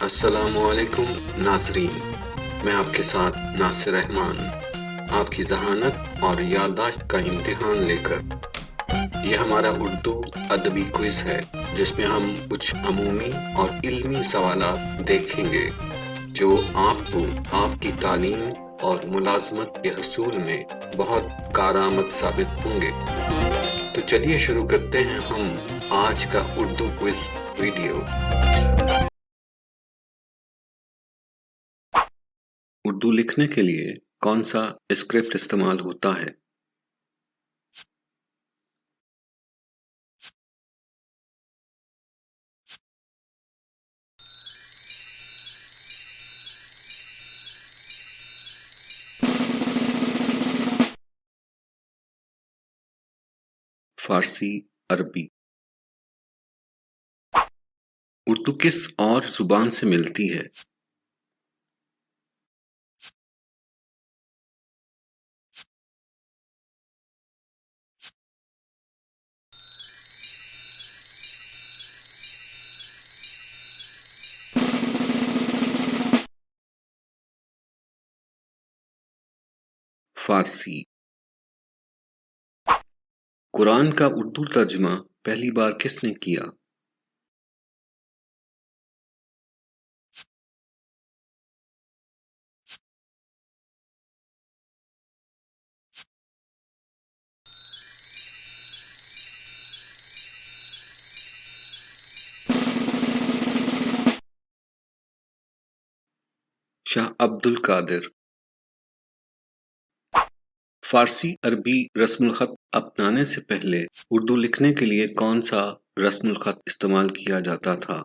السلام علیکم ناظرین، میں آپ کے ساتھ ناصر رحمان آپ کی ذہانت اور یادداشت کا امتحان لے کر یہ ہمارا اردو ادبی کوئز ہے، جس میں ہم کچھ عمومی اور علمی سوالات دیکھیں گے جو آپ کو آپ کی تعلیم اور ملازمت کے حصول میں بہت کارآمد ثابت ہوں گے۔ تو چلیے شروع کرتے ہیں ہم آج کا اردو کوئز ویڈیو۔ اردو لکھنے کے لیے کون سا اسکرپٹ استعمال ہوتا ہے؟ فارسی، عربی۔ اردو کس اور زبان سے ملتی ہے؟ فارسی۔ قرآن کا اردو ترجمہ پہلی بار کس نے کیا؟ شاہ عبد القادر۔ فارسی عربی رسم الخط اپنانے سے پہلے اردو لکھنے کے لیے کون سا رسم الخط استعمال کیا جاتا تھا؟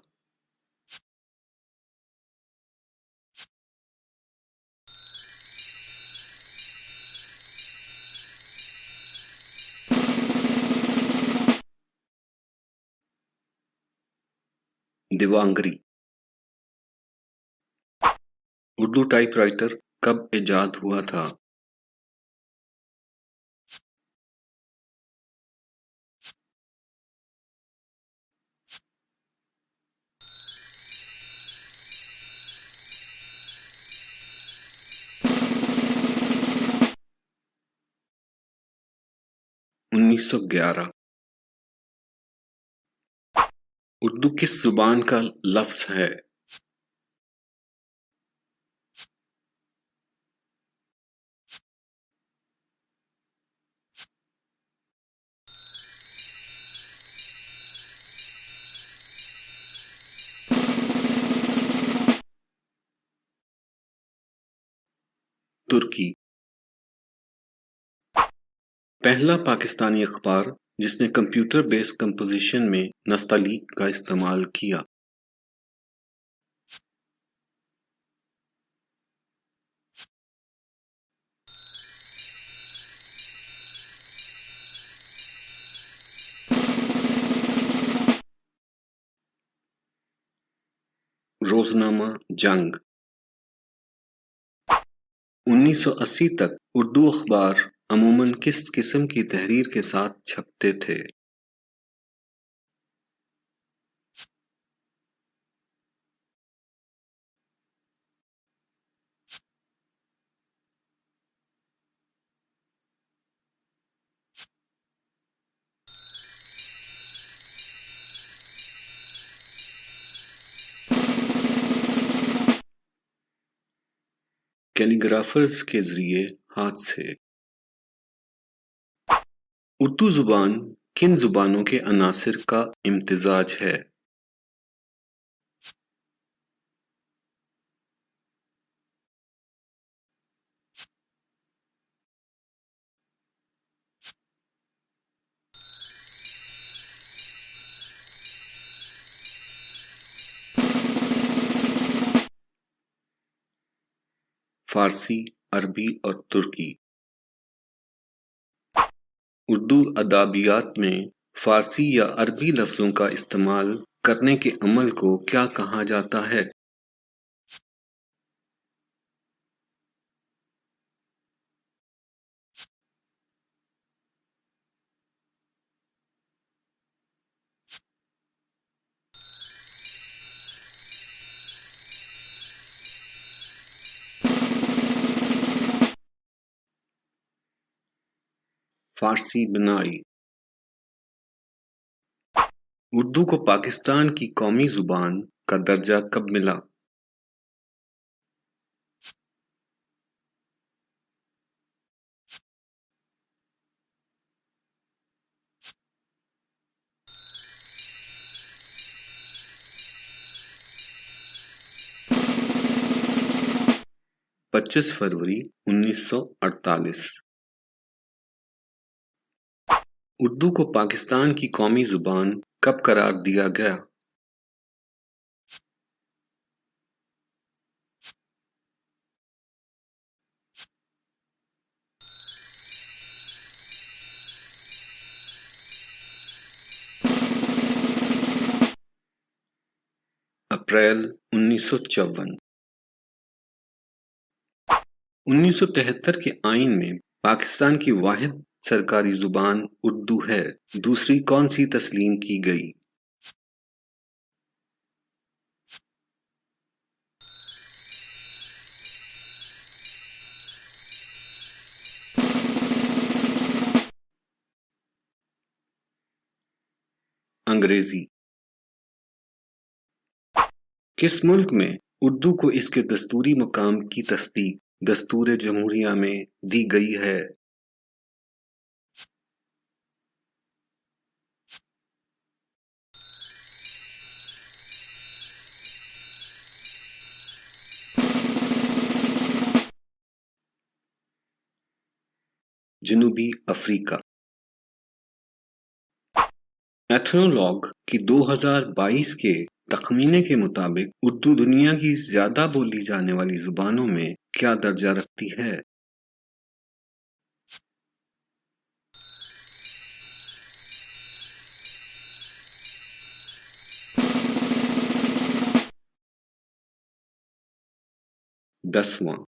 دیونگری۔ اردو ٹائپ رائٹر کب ایجاد ہوا تھا؟ انیس سو گیارہ۔ اردو کس زبان کا لفظ ہے؟ ترکی۔ پہلا پاکستانی اخبار جس نے کمپیوٹر بیس کمپوزیشن میں نستعلیق کا استعمال کیا۔ روزنامہ جنگ۔ 1980 تک اردو اخبار عموماً کس قسم کی تحریر کے ساتھ چھپتے تھے؟ کیلی گرافرز کے ذریعے ہاتھ سے۔ اردو زبان کن زبانوں کے عناصر کا امتزاج ہے؟ فارسی، عربی اور ترکی۔ اردو ادبیات میں فارسی یا عربی لفظوں کا استعمال کرنے کے عمل کو کیا کہا جاتا ہے؟ فارسی بنائی۔ اردو کو پاکستان کی قومی زبان کا درجہ کب ملا؟ پچیس فروری 1948۔ اردو کو پاکستان کی قومی زبان کب قرار دیا گیا؟ اپریل 1954۔ 1973 کے آئین میں پاکستان کی واحد سرکاری زبان اردو ہے، دوسری کون سی تسلیم کی گئی؟ انگریزی۔ کس ملک میں اردو کو اس کے دستوری مقام کی تصدیق دستور جمہوریہ میں دی گئی ہے؟ جنوبی افریقہ۔ ایتھنولوگ کی 2022 کے تخمینے کے مطابق اردو دنیا کی زیادہ بولی جانے والی زبانوں میں کیا درجہ رکھتی ہے؟ دسواں۔